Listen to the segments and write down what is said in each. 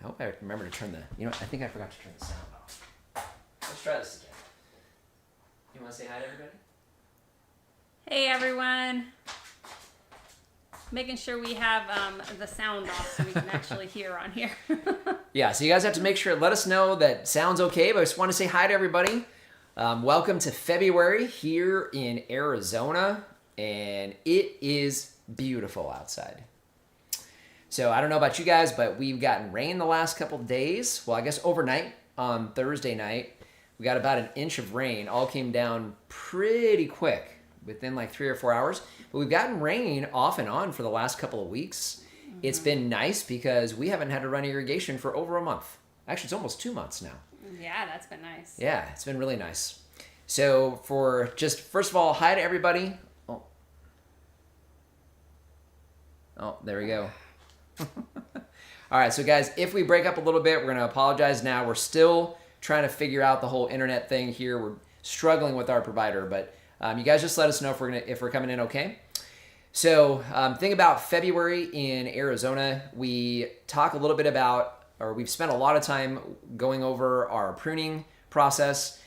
I hope I remember to turn the... You know what? I think I forgot to turn the sound off. Let's try this again. You want to say hi to everybody? Hey everyone. Making sure we have the sound off so we can actually hear on here. Yeah, so you guys have to make sure, let us know that sounds okay, but I just want to say hi to everybody. Welcome to February here in Arizona, and it is beautiful outside. So I don't know about you guys, but we've gotten rain the last couple of days. Well, I guess overnight on Thursday night, we got about an inch of rain. All came down pretty quick within like 3 or 4 hours. But we've gotten rain off and on for the last couple of weeks. Mm-hmm. It's been nice because we haven't had to run irrigation for over a month. Actually, it's almost 2 months now. Yeah, that's been nice. Yeah, it's been really nice. So for just, first of all, hi to everybody. Oh, there we go. All right, so guys, if we break up a little bit, we're going to apologize now. We're still trying to figure out the whole internet thing here. We're struggling with our provider, but you guys just let us know if we're coming in okay. So thing about February in Arizona, we talk a little bit about, or we've spent a lot of time going over our pruning process,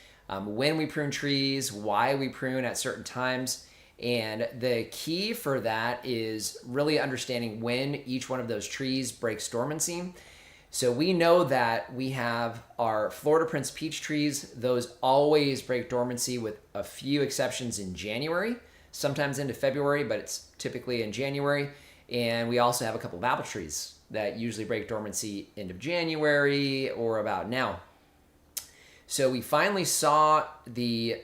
when we prune trees, why we prune at certain times. And the key for that is really understanding when each one of those trees breaks dormancy. So we know that we have our Florida Prince peach trees. Those always break dormancy with a few exceptions in January, sometimes into February, but it's typically in January. And we also have a couple of apple trees that usually break dormancy end of January or about now. So we finally saw the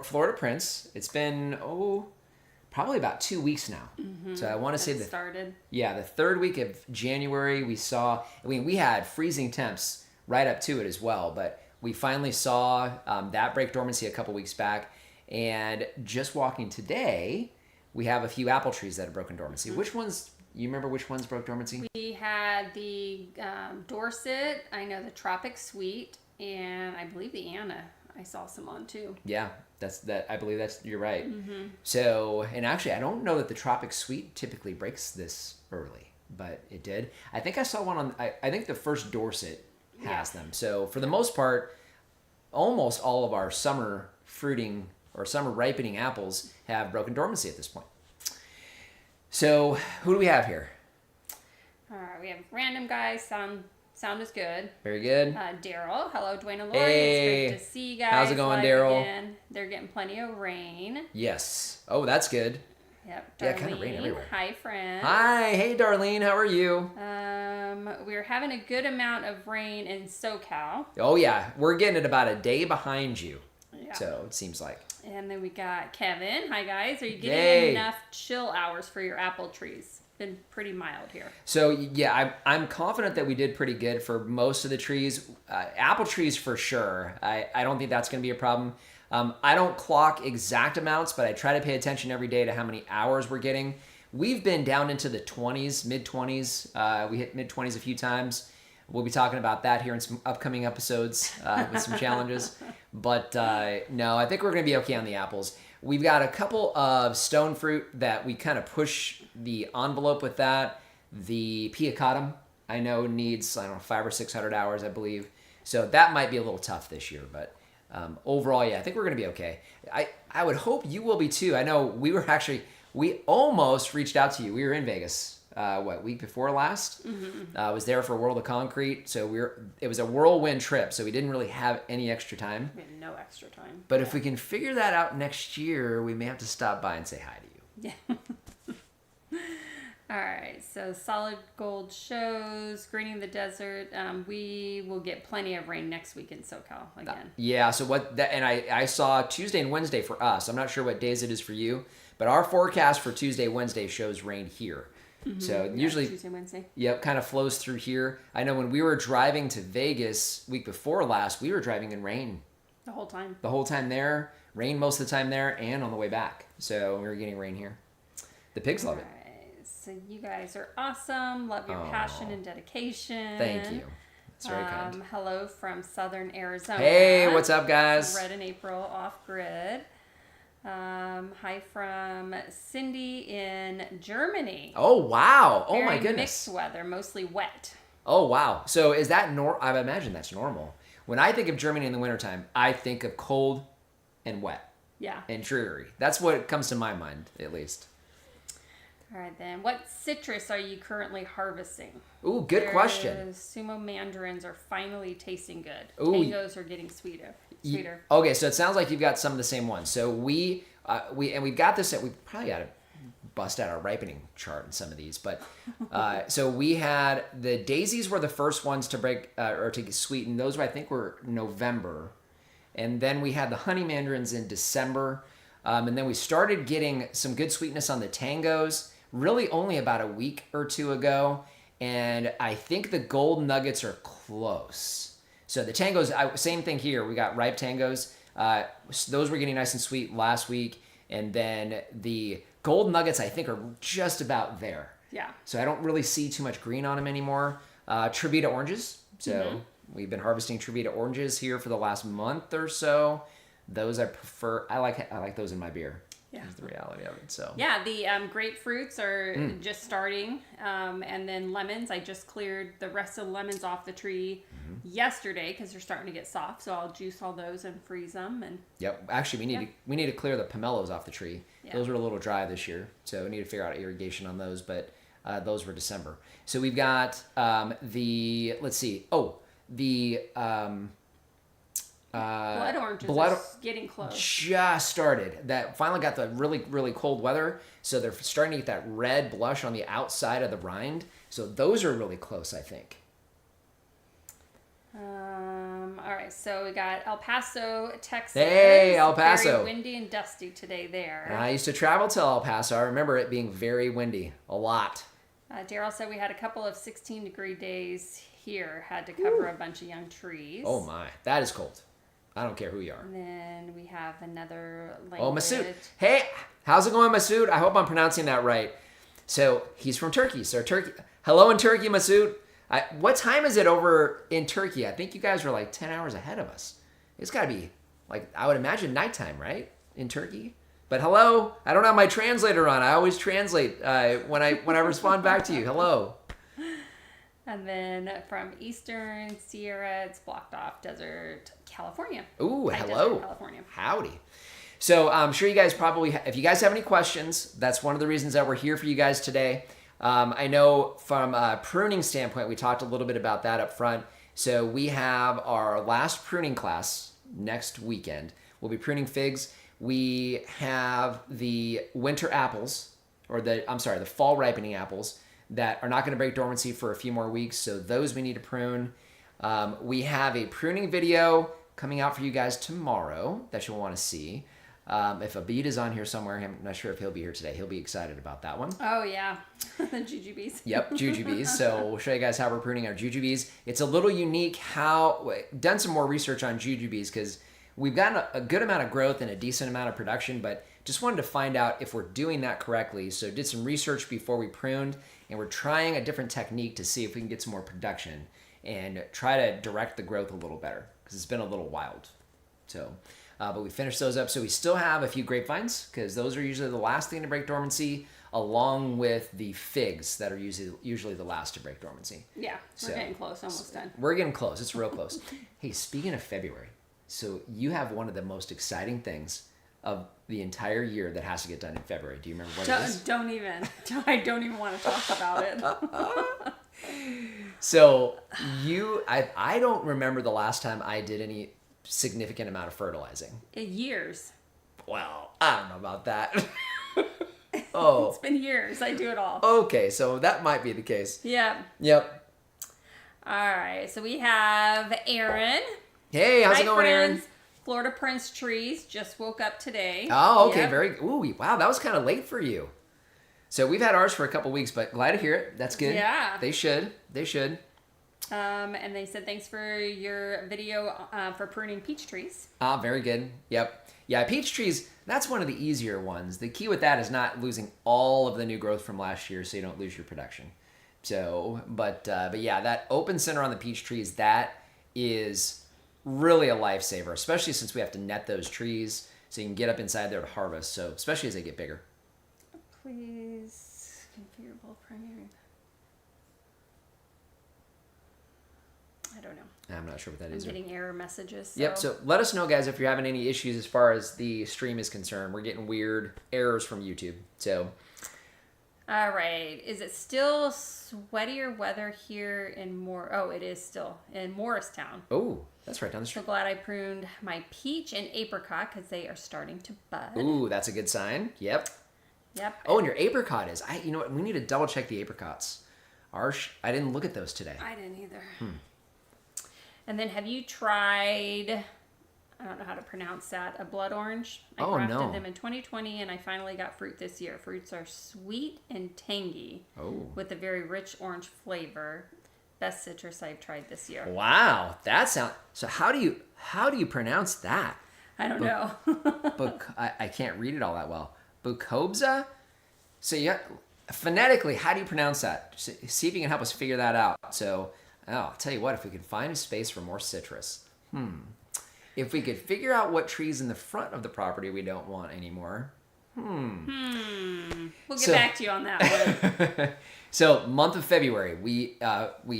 Florida Prince. It's been, probably about 2 weeks now. Mm-hmm. So I want to say that started. Yeah, the third week of January we saw, we had freezing temps right up to it as well, but we finally saw that break dormancy a couple weeks back. And just walking today, we have a few apple trees that have broken dormancy. Mm-hmm. Which ones, you remember which ones broke dormancy? We had the Dorset, I know the Tropic Sweet, and I believe the Anna. I saw some on too. Yeah, I believe you're right. Mm-hmm. So, and actually, I don't know that the Tropic Sweet typically breaks this early, but it did. I think I saw one on, I think the first Dorset has them. So for the most part, almost all of our summer fruiting or summer ripening apples have broken dormancy at this point. So who do we have here? All right, we have random guys. Sound is good. Very good. Daryl. Hello, Dwayne and Lori. Hey. It's great to see you guys. How's it going, Daryl? They're getting plenty of rain. Yes. Oh, that's good. Yep. Darlene. Yeah, kind of rain everywhere. Hi, friend. Hi. Hey, Darlene. How are you? We're having a good amount of rain in SoCal. Oh, yeah. We're getting it about a day behind you. Yeah. So it seems like. And then we got Kevin. Hi, guys. Are you getting enough chill hours for your apple trees? Been pretty mild here. So yeah, I'm confident that we did pretty good for most of the trees. Apple trees for sure. I don't think that's going to be a problem. I don't clock exact amounts, but I try to pay attention every day to how many hours we're getting. We've been down into the 20s, mid-20s. We hit mid-20s a few times. We'll be talking about that here in some upcoming episodes with some challenges. But no, I think we're going to be okay on the apples. We've got a couple of stone fruit that we kind of push the envelope with that. The piacatum, I know, needs, 500 or 600 hours, I believe. So that might be a little tough this year. But overall, yeah, I think we're going to be okay. I would hope you will be too. I know we almost reached out to you. We were in Vegas, week before last? Mm-hmm. I was there for World of Concrete. So it was a whirlwind trip. So we didn't really have any extra time. We had no extra time. But if we can figure that out next year, we may have to stop by and say hi to you. Yeah. All right. So Solid Gold shows Greening the Desert. We will get plenty of rain next week in SoCal again. Yeah. So I saw Tuesday and Wednesday for us. I'm not sure what days it is for you, but our forecast for Tuesday, Wednesday shows rain here. Mm-hmm. So usually, Tuesday, Wednesday. Yep, kind of flows through here. I know when we were driving to Vegas week before last, we were driving in rain. The whole time. The whole time there. Rain most of the time there and on the way back. So we were getting rain here. The pigs love it. So you guys are awesome. Love your passion and dedication. Thank you. That's very kind. Hello from Southern Arizona. Hey, what's up, guys? Red and April off grid. Hi from Cindy in Germany. Oh, wow. Oh, Very my goodness. Mixed weather, mostly wet. Oh, wow. So is that I imagine that's normal. When I think of Germany in the wintertime, I think of cold and wet Yeah. and dreary. That's what comes to my mind, at least. All right, then. What citrus are you currently harvesting? Ooh, good question. Sumo mandarins are finally tasting good. Ooh. Tangos are getting sweeter. Okay, so it sounds like you've got some of the same ones. So we've got this. We probably got to bust out our ripening chart in some of these, but so we had the daisies were the first ones to break or to get sweetened. Those I think were November, and then we had the honey mandarins in December, and then we started getting some good sweetness on the tangos. Really, only about a week or two ago, and I think the gold nuggets are close. So the tangos, same thing here. We got ripe tangos. Those were getting nice and sweet last week, and then the gold nuggets I think are just about there. Yeah. So I don't really see too much green on them anymore. Trevita oranges. So we've been harvesting Trevita oranges here for the last month or so. Those I prefer. I like those in my beer. Yeah. Is the reality of it. So yeah, the grapefruits are just starting, and then lemons. I just cleared the rest of the lemons off the tree yesterday because they're starting to get soft. So I'll juice all those and freeze them. And yep. Actually, we need to clear the pomelos off the tree. Yeah. Those were a little dry this year, so we need to figure out irrigation on those. But those were December. So we've got the let's see. Oh, the blood oranges are getting close. Just started. That finally got the really, really cold weather. So they're starting to get that red blush on the outside of the rind. So those are really close, I think. All right, so we got El Paso, Texas. Hey, El Paso. Very windy and dusty today there. And I used to travel to El Paso. I remember it being very windy. A lot. Daryl said we had a couple of 16-degree days here. Had to cover a bunch of young trees. Oh my, that is cold. I don't care who you are. And then we have another language. Oh, Masood. Hey, how's it going, Masood? I hope I'm pronouncing that right. So he's from Turkey. So Turkey. Hello in Turkey, Masood. What time is it over in Turkey? I think you guys are like 10 hours ahead of us. It's got to be like, I would imagine nighttime, right? In Turkey. But hello, I don't have my translator on. I always translate when I respond back to you. Hello. And then from Eastern Sierra, it's blocked off Desert, California. Ooh, High hello. Desert, California. Howdy. So I'm sure you guys probably, if you guys have any questions, that's one of the reasons that we're here for you guys today. I know from a pruning standpoint, we talked a little bit about that up front. So we have our last pruning class next weekend. We'll be pruning figs. We have the winter apples, or the fall ripening apples that are not going to break dormancy for a few more weeks. So those we need to prune. We have a pruning video coming out for you guys tomorrow that you'll want to see. If Abid is on here somewhere, I'm not sure if he'll be here today. He'll be excited about that one. Oh, yeah. The jujubes. Yep, jujubes. So we'll show you guys how we're pruning our jujubes. It's a little unique done some more research on jujubes because we've gotten a good amount of growth and a decent amount of production, but just wanted to find out if we're doing that correctly. So did some research before we pruned, and we're trying a different technique to see if we can get some more production and try to direct the growth a little better because it's been a little wild. So, but we finished those up. So we still have a few grapevines because those are usually the last thing to break dormancy, along with the figs that are usually the last to break dormancy. Yeah, we're getting close, almost done. We're getting close. It's real close. Hey, speaking of February, so you have one of the most exciting things of the entire year that has to get done in February. Do you remember what it is? Don't even. I don't even want to talk about it. So I don't remember the last time I did any significant amount of fertilizing. Years. Well, I don't know about that. Oh. It's been years. I do it all. Okay, so that might be the case. Yeah. Yep. All right. So we have Aaron. Hey, how's it going, Aaron? Florida Prince trees just woke up today. Oh, okay, Yep. Wow, that was kind of late for you. So we've had ours for a couple weeks, but glad to hear it. That's good. Yeah. They should. And they said thanks for your video for pruning peach trees. Very good. Yep. Yeah, peach trees, that's one of the easier ones. The key with that is not losing all of the new growth from last year so you don't lose your production. So, but yeah, that open center on the peach trees, that is really a lifesaver, especially since we have to net those trees so you can get up inside there to harvest. So, especially as they get bigger. Please configure both primary. I'm not sure what that I'm is. getting error messages. So. Yep. So let us know, guys, if you're having any issues as far as the stream is concerned. We're getting weird errors from YouTube. So. All right. Is it still sweatier weather here in Oh, it is still in Morristown. Oh, that's right down the So street. glad I pruned my peach and apricot because they are starting to bud. Ooh, that's a good sign. Yep. Yep. Oh, and your apricot is. You know what? We need to double check the apricots. I didn't look at those today. I didn't either. And then have you tried, I don't know how to pronounce that, a blood orange? I grafted them in 2020 and I finally got fruit this year. Fruits are sweet and tangy with a very rich orange flavor. Best citrus I've tried this year. Wow, that sounds. So how do you pronounce that? I don't know. I can't read it all that well. Bucobza? So phonetically, how do you pronounce that? See if you can help us figure that out. So, I'll tell you what, if we could find a space for more citrus. If we could figure out what trees in the front of the property we don't want anymore. We'll get back to you on that one. So, month of February, we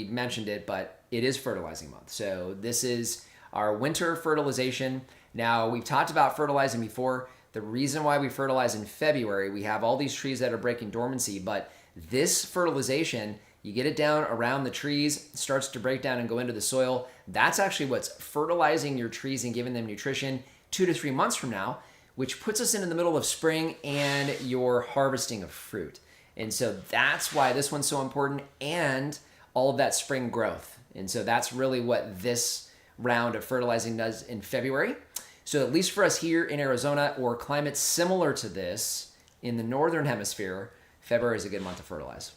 mentioned it, but it is fertilizing month. So, this is our winter fertilization. Now, we've talked about fertilizing before. The reason why we fertilize in February, we have all these trees that are breaking dormancy, but this fertilization, you get it down around the trees, it starts to break down and go into the soil. That's actually what's fertilizing your trees and giving them nutrition 2 to 3 months from now, which puts us into the middle of spring and your harvesting of fruit. And so that's why this one's so important, and all of that spring growth. And so that's really what this round of fertilizing does in February. So at least for us here in Arizona, or climates similar to this in the northern hemisphere, February is a good month to fertilize.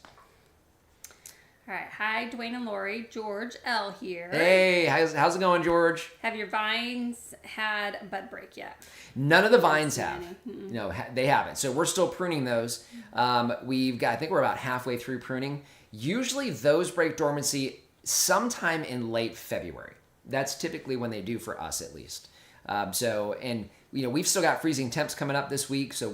All right. Hi, Dwayne and Lori. George L. here. Hey, how's it going, George? Have your vines had a bud break yet? None of the vines have. No, they haven't. So we're still pruning those. I think we're about halfway through pruning. Usually those break dormancy sometime in late February. That's typically when they do for us, at least. We've still got freezing temps coming up this week. So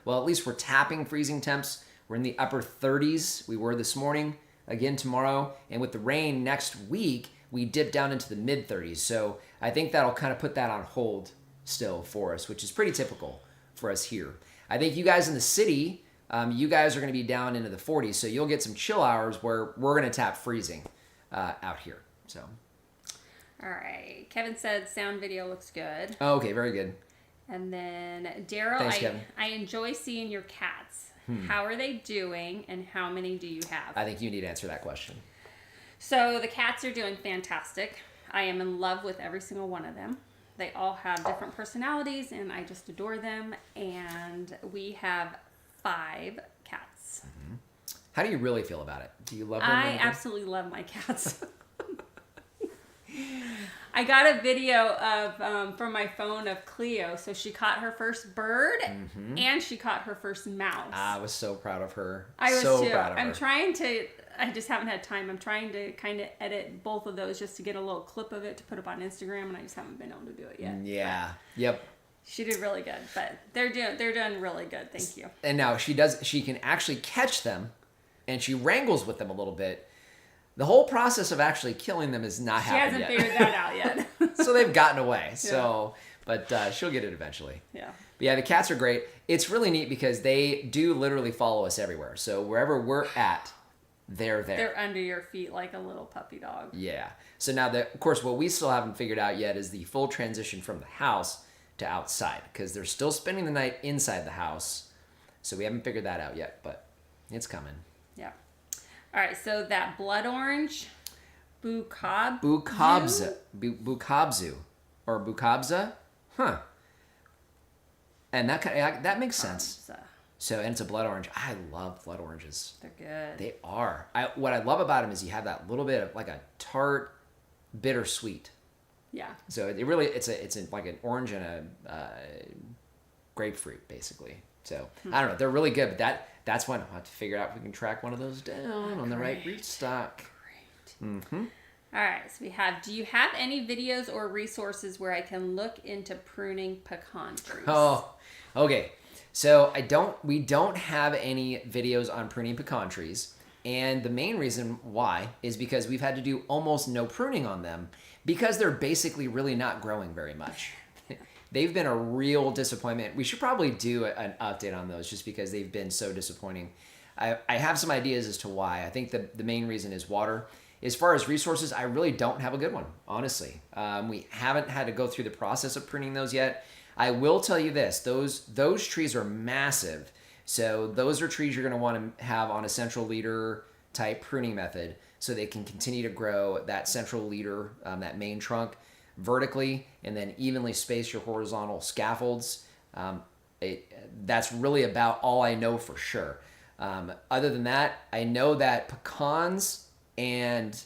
at least we're tapping freezing temps. We're in the upper 30s. We were this morning, again tomorrow. And with the rain next week, we dip down into the mid 30s. So I think that'll kind of put that on hold still for us, which is pretty typical for us here. I think you guys in the city, you guys are going to be down into the 40s. So you'll get some chill hours where we're going to tap freezing out here. So. All right. Kevin said sound video looks good. Oh, okay, very good. And then Daryl, Thanks, Kevin. I enjoy seeing your cats. How are they doing and how many do you have? I think you need to answer that question. So the cats are doing fantastic. I am in love with every single one of them. They all have different personalities and I just adore them. And we have 5 cats. Mm-hmm. How do you really feel about it? Do you love them? I absolutely love my cats. I got a video of from my phone of Cleo. So she caught her first bird and she caught her first mouse. I was so proud of her. I was so too. proud of her. I just haven't had time. I'm trying to kind of edit both of those just to get a little clip of it to put up on Instagram, and I just haven't been able to do it yet. Yeah. Yep. She did really good, but they're doing really good. Thank you. And now she can actually catch them, and she wrangles with them a little bit. The whole process of actually killing them is not happened yet. She hasn't figured that out yet. So they've gotten away. So, but she'll get it eventually. Yeah. But yeah, the cats are great. It's really neat because they do literally follow us everywhere. So wherever we're at, they're there. They're under your feet like a little puppy dog. Yeah. So now, of course, what we still haven't figured out yet is the full transition from the house to outside, because they're still spending the night inside the house. So we haven't figured that out yet, but it's coming. Yeah. All right. So that blood orange, Bucobzu, or Bucobza, huh? And that makes sense. So, and it's a blood orange. I love blood oranges. They're good. They are. What I love about them is you have that little bit of like a tart, bittersweet. Yeah. So it's like an orange and a grapefruit basically. So I don't know. They're really good, but that's when I'll have to figure out if we can track one of those down on the right rootstock. Great. Mm-hmm. All right. So do you have any videos or resources where I can look into pruning pecan trees? Oh, okay. So we don't have any videos on pruning pecan trees. And the main reason why is because we've had to do almost no pruning on them because they're basically really not growing very much. They've been a real disappointment. We should probably do an update on those just because they've been so disappointing. I have some ideas as to why. I think the main reason is water. As far as resources, I really don't have a good one, honestly. We haven't had to go through the process of pruning those yet. I will tell you this, those trees are massive. So those are trees you're going to want to have on a central leader type pruning method so they can continue to grow that central leader, that main trunk vertically, and then evenly space your horizontal scaffolds. That's really about all I know for sure. Other than that, I know that pecans and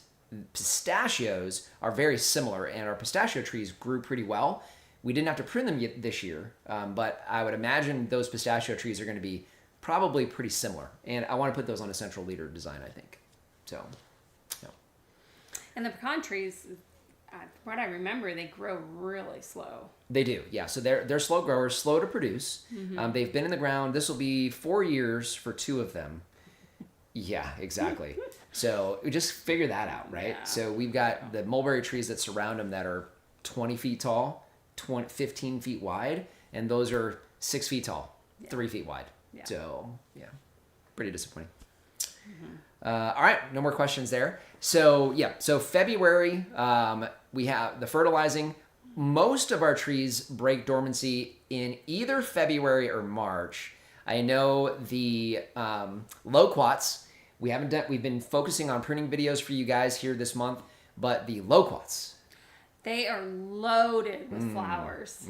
pistachios are very similar, and our pistachio trees grew pretty well. We didn't have to prune them yet this year, but I would imagine those pistachio trees are going to be probably pretty similar. And I want to put those on a central leader design, I think. So, yeah. And the pecan trees, what I remember, they grow really slow. They do, yeah. So they're slow growers, slow to produce. They've been in the ground. This will be 4 years for 2 of them. Yeah, exactly. So we just figure that out, right? Yeah. So we've got the mulberry trees that surround them that are 20 feet tall, 15 feet wide, and those are 6 feet tall, 3 feet wide. Yeah. So, yeah, pretty disappointing. All right, no more questions there. So, yeah, so February, we have the fertilizing. Most of our trees break dormancy in either February or March. I know the loquats, we've been focusing on pruning videos for you guys here this month, but the loquats, they are loaded with flowers.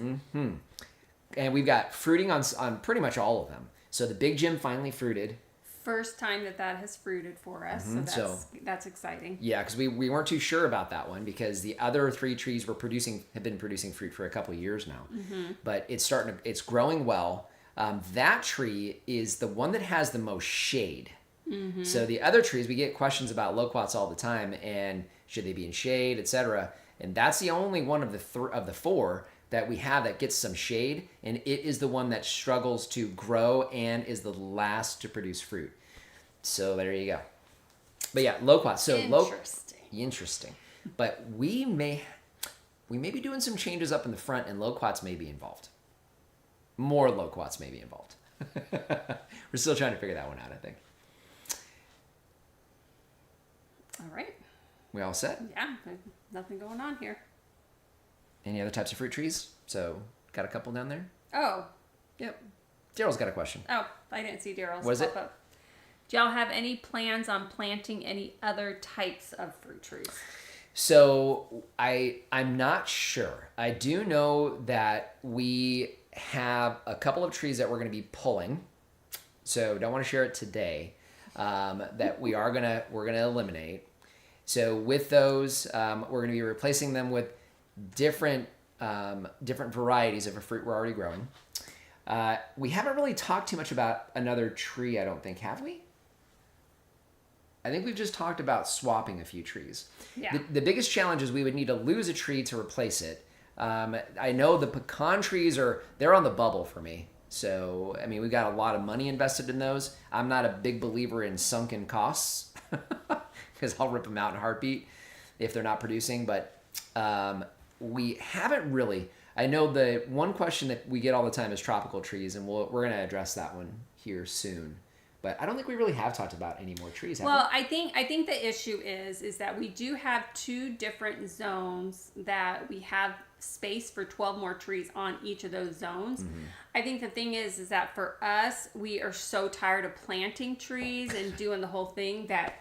and we've got fruiting on pretty much all of them. So the Big Jim finally fruited. First time that has fruited for us, so that's exciting. Yeah, because we weren't too sure about that one because the other 3 trees have been producing fruit for a couple of years now. But it's growing well. That tree is the one that has the most shade. So the other trees, we get questions about loquats all the time, and should they be in shade, etc. And that's the only one of the 4 that we have that gets some shade, and it is the one that struggles to grow and is the last to produce fruit. So there you go. But yeah, loquats. So interesting. But we may be doing some changes up in the front, and loquats may be involved. More loquats may be involved. We're still trying to figure that one out, I think. All right. We all set? Yeah, nothing going on here. Any other types of fruit trees? So, got a couple down there? Oh. Yep. Daryl's got a question. Oh, I didn't see Daryl's. Was it? Up. Do y'all have any plans on planting any other types of fruit trees? So, I'm not sure. I do know that we have a couple of trees that we're going to be pulling. So, don't want to share it today. That we're gonna eliminate. So with those, we're going to be replacing them with different varieties of a fruit we're already growing. We haven't really talked too much about another tree, I don't think, have we? I think we've just talked about swapping a few trees. Yeah. The biggest challenge is we would need to lose a tree to replace it. I know the pecan trees they're on the bubble for me. So, I mean, we've got a lot of money invested in those. I'm not a big believer in sunken costs because I'll rip them out in a heartbeat if they're not producing. But we haven't really. I know the one question that we get all the time is tropical trees, and we're going to address that one here soon. But I don't think we really have talked about any more trees. Well, I think the issue is that we do have 2 different zones that we have space for 12 more trees on each of those zones. I think the thing is that for us, we are so tired of planting trees and doing the whole thing that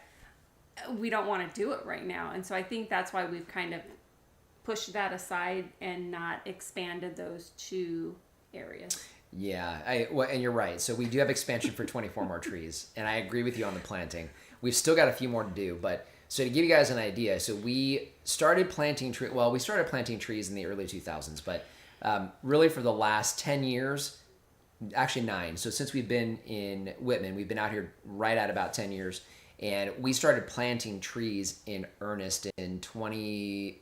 we don't want to do it right now. And so I think that's why we've kind of pushed that aside and not expanded those 2 areas. Yeah, and you're right. So we do have expansion for 24 more trees, and I agree with you on the planting. We've still got a few more to do, but so to give you guys an idea, so we started planting trees in the early 2000s, but really for the last 10 years, actually 9. So since we've been in Whitman, we've been out here right at about 10 years, and we started planting trees in earnest in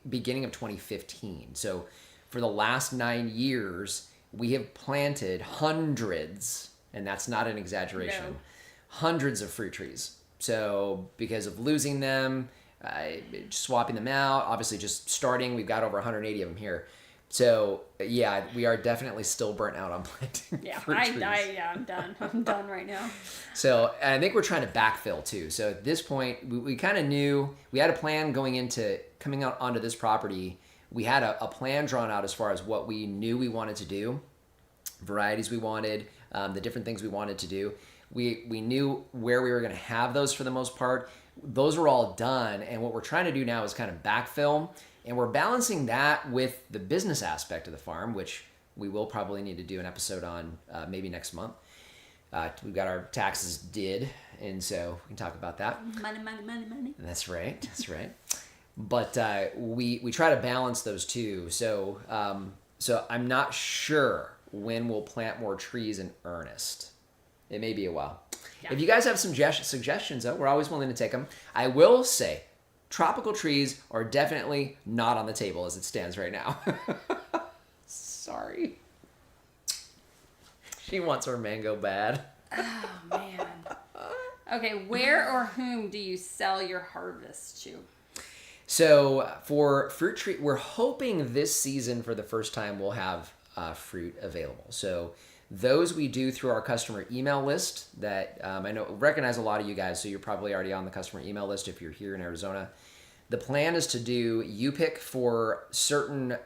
beginning of 2015. So for the last 9 years, we have planted hundreds, and that's not an exaggeration, hundreds of fruit trees. So because of losing them, swapping them out, obviously just starting, we've got over 180 of them here. So yeah, we are definitely still burnt out on planting fruit trees. I'm done. I'm done right now. So and I think we're trying to backfill too. So at this point, we kind of knew we had a plan coming out onto this property. We had a plan drawn out as far as what we knew we wanted to do, varieties we wanted, the different things we wanted to do. We knew where we were going to have those for the most part. Those were all done, and what we're trying to do now is kind of backfill, and we're balancing that with the business aspect of the farm, which we will probably need to do an episode on maybe next month. We've got our taxes did, and so we can talk about that. Money. That's right. That's right. But we try to balance those two. So I'm not sure when we'll plant more trees in earnest. It may be a while. Yeah. If you guys have some suggestions, though, we're always willing to take them. I will say, tropical trees are definitely not on the table as it stands right now. Sorry. She wants her mango bad. Oh, man. Okay, where or whom do you sell your harvest to? So for fruit tree, we're hoping this season for the first time we'll have fruit available. So those we do through our customer email list that I recognize a lot of you guys, so you're probably already on the customer email list if you're here in Arizona. The plan is to do U-pick for certain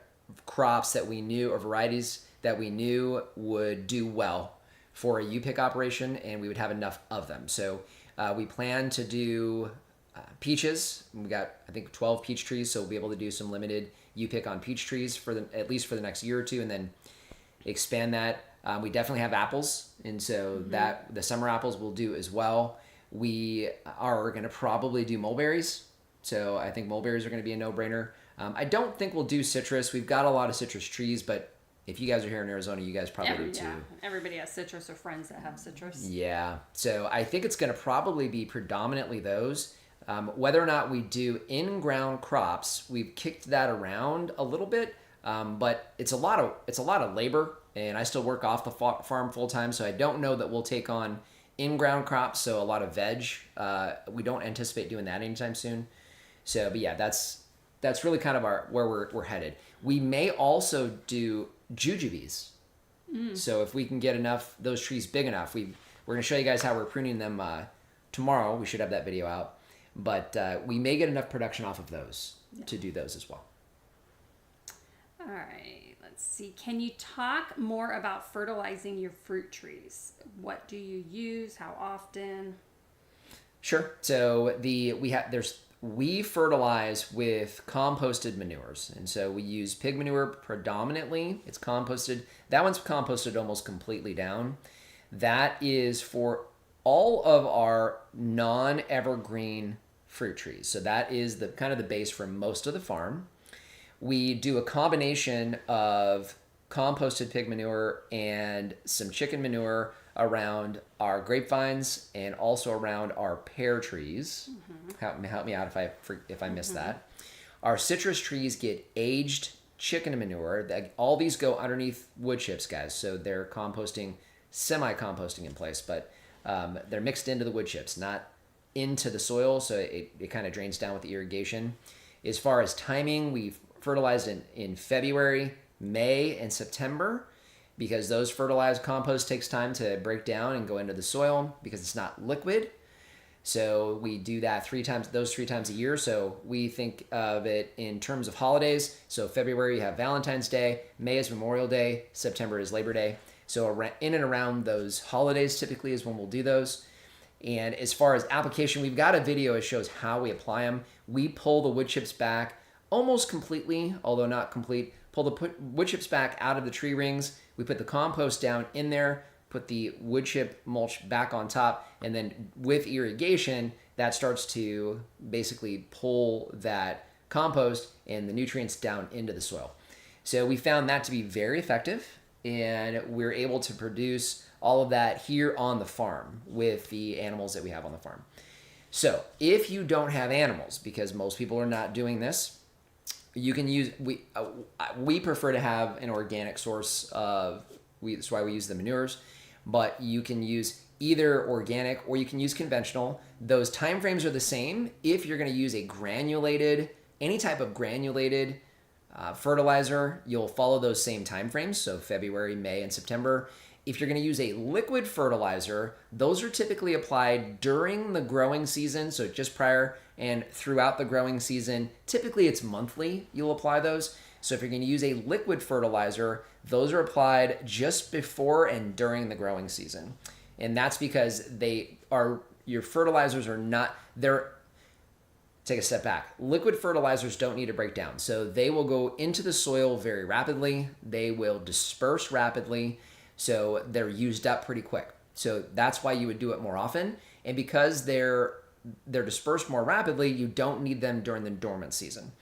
crops that we knew or varieties that we knew would do well for a U-pick operation, and we would have enough of them. So we plan to do peaches. We got, I think, 12 peach trees, so we'll be able to do some limited U-pick on peach trees at least for the next year or two, and then expand that. We definitely have apples, and so that the summer apples we'll do as well. We are going to probably do mulberries, so I think mulberries are going to be a no-brainer. I don't think we'll do citrus. We've got a lot of citrus trees, but if you guys are here in Arizona, you guys probably do too. Yeah, everybody has citrus or friends that have citrus. Yeah, so I think it's going to probably be predominantly those. Whether or not we do in-ground crops, we've kicked that around a little bit, but it's a lot of labor, and I still work off the farm full time, so I don't know that we'll take on in-ground crops. So a lot of veg. We don't anticipate doing that anytime soon. So, but yeah, that's really kind of where we're headed. We may also do jujubes. So if we can get those trees big enough, we're going to show you guys how we're pruning them tomorrow. We should have that video out. But we may get enough production off of those to do those as well. All right, let's see. Can you talk more about fertilizing your fruit trees? What do you use? How often? Sure. So we fertilize with composted manures, and so we use pig manure predominantly. It's composted. That one's composted almost completely down. That is for all of our non-evergreen fruit trees. So that is the kind of the base for most of the farm. We do a combination of composted pig manure and some chicken manure around our grapevines and also around our pear trees. Help me out if I miss that. Our citrus trees get aged chicken manure. All these go underneath wood chips, guys. So they're semi-composting in place, but they're mixed into the wood chips, not into the soil, so it kind of drains down with the irrigation. As far as timing, we've fertilized in February, May, and September, because those fertilized compost takes time to break down and go into the soil because it's not liquid. So we do that those three times a year. So we think of it in terms of holidays. So February you have Valentine's Day, May is Memorial Day, September is Labor Day. So in and around those holidays typically is when we'll do those. And as far as application, we've got a video that shows how we apply them. We pull the wood chips back almost completely, although not complete. Pull the wood chips back out of the tree rings. We put the compost down in there, put the wood chip mulch back on top, and then with irrigation, that starts to basically pull that compost and the nutrients down into the soil. So we found that to be very effective, and we're able to produce all of that here on the farm with the animals that we have on the farm. So if you don't have animals, because most people are not doing this, you can use, we prefer to have an organic source of, that's why we use the manures, but you can use either organic or you can use conventional. Those time frames are the same. If you're going to use any type of granulated fertilizer, you'll follow those same time frames. So February, May, and September. If you're going to use a liquid fertilizer, those are typically applied during the growing season, so just prior and throughout the growing season. Typically it's monthly you'll apply those. So if you're going to use a liquid fertilizer, those are applied just before and during the growing season. And that's because your fertilizers are not, take a step back. Liquid fertilizers don't need to break down. So they will go into the soil very rapidly. They will disperse rapidly. So they're used up pretty quick. So that's why you would do it more often. And because they're dispersed more rapidly, you don't need them during the dormant season.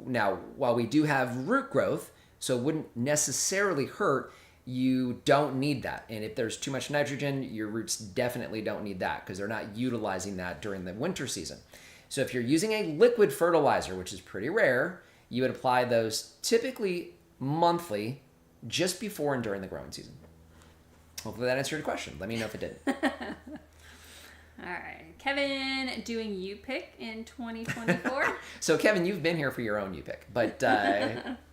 Now, while we do have root growth, so it wouldn't necessarily hurt, you don't need that. And if there's too much nitrogen, your roots definitely don't need that because they're not utilizing that during the winter season. So if you're using a liquid fertilizer, which is pretty rare, you would apply those typically monthly, just before and during the growing season. Hopefully that answered your question. Let me know if it didn't. All right. Kevin doing U-Pick in 2024. So Kevin, you've been here for your own U-Pick, but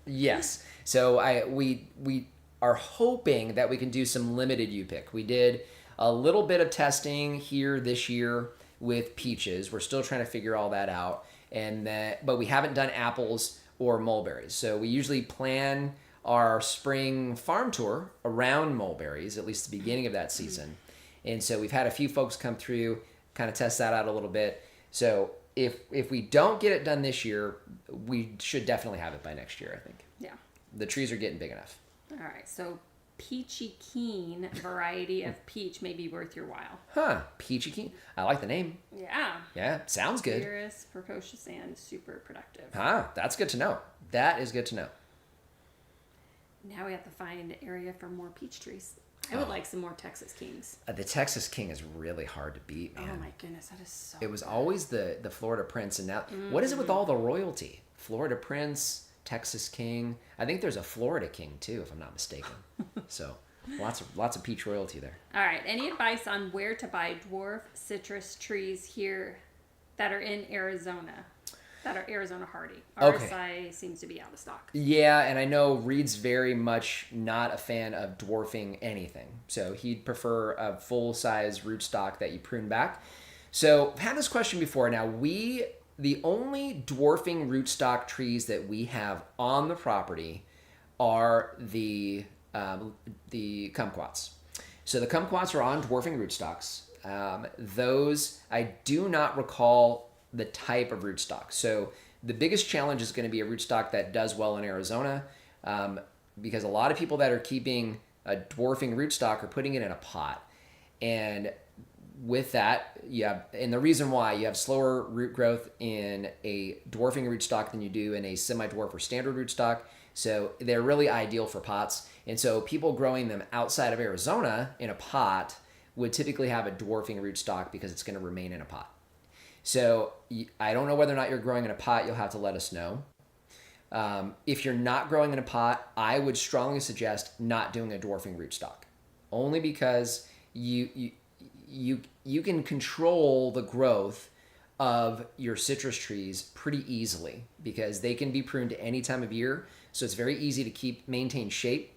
yes. So we are hoping that we can do some limited U-Pick. We did a little bit of testing here this year with peaches. We're still trying to figure all that out, but we haven't done apples or mulberries. So we usually plan our spring farm tour around mulberries, at least the beginning of that season. And so we've had a few folks come through, kind of test that out a little bit. So if we don't get it done this year, we should definitely have it by next year, I think. Yeah. The trees are getting big enough. All right. So Peachy Keen variety of peach may be worth your while. Huh. Peachy Keen. I like the name. Yeah. Yeah. Sounds good. Vigorous, precocious, and super productive. Huh. That's good to know. That is good to know. Now we have to find an area for more peach trees. I would like some more Texas Kings. The Texas King is really hard to beat, man. Oh my goodness, that is so It was good. always the Florida Prince, and now what is it with all the royalty? Florida Prince, Texas King. I think there's a Florida King too, if I'm not mistaken. So lots of peach royalty there. All right. Any advice on where to buy dwarf citrus trees here that are in Arizona? That are Arizona hardy. Okay. RSI seems to be out of stock. Yeah, and I know Reed's very much not a fan of dwarfing anything. So he'd prefer a full-size rootstock that you prune back. So I've had this question before. Now, the only dwarfing rootstock trees that we have on the property are the kumquats. So the kumquats are on dwarfing rootstocks. Those, I do not recall the type of rootstock. So the biggest challenge is going to be a rootstock that does well in Arizona, because a lot of people that are keeping a dwarfing rootstock are putting it in a pot. And with that, and the reason why you have slower root growth in a dwarfing rootstock than you do in a semi-dwarf or standard rootstock. So they're really ideal for pots. And so people growing them outside of Arizona in a pot would typically have a dwarfing rootstock because it's going to remain in a pot. So I don't know whether or not you're growing in a pot. You'll have to let us know. If you're not growing in a pot, I would strongly suggest not doing a dwarfing rootstock, only because you can control the growth of your citrus trees pretty easily because they can be pruned at any time of year. So it's very easy to maintain shape.